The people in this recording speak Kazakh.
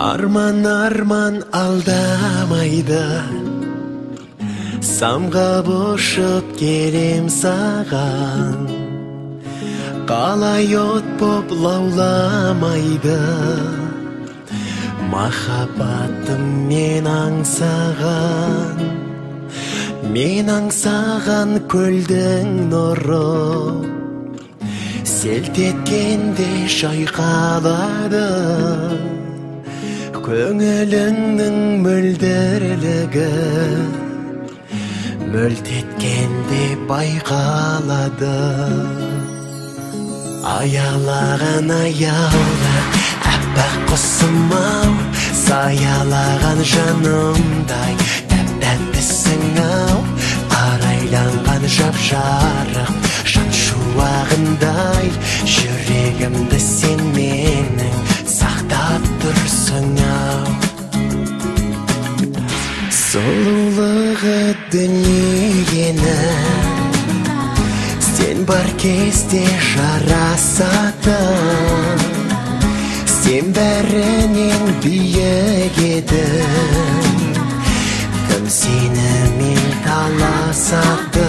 Арман алдамайды, самғап ұшып келем саған. Қалай от боп лауламайды, махаббатым мен аңсаған. Мен аңсаған көлдің нұры, селт еткенде шайқалады. Көңіліңнің мөлдірлігі мөлт еткенде байқалады. Аялаған аяла, әппақ құсым-ау, саялаған жанымдай тәп-тәттісің-ау. Арайланған жап-жарық жан шуағындай, жүрегімді сен менің сақтап тұрсың-ау. Сұлулығы дүниені сен бар кезде жарасатын. Сен бәрінен биік едің, кім сенімен таласады.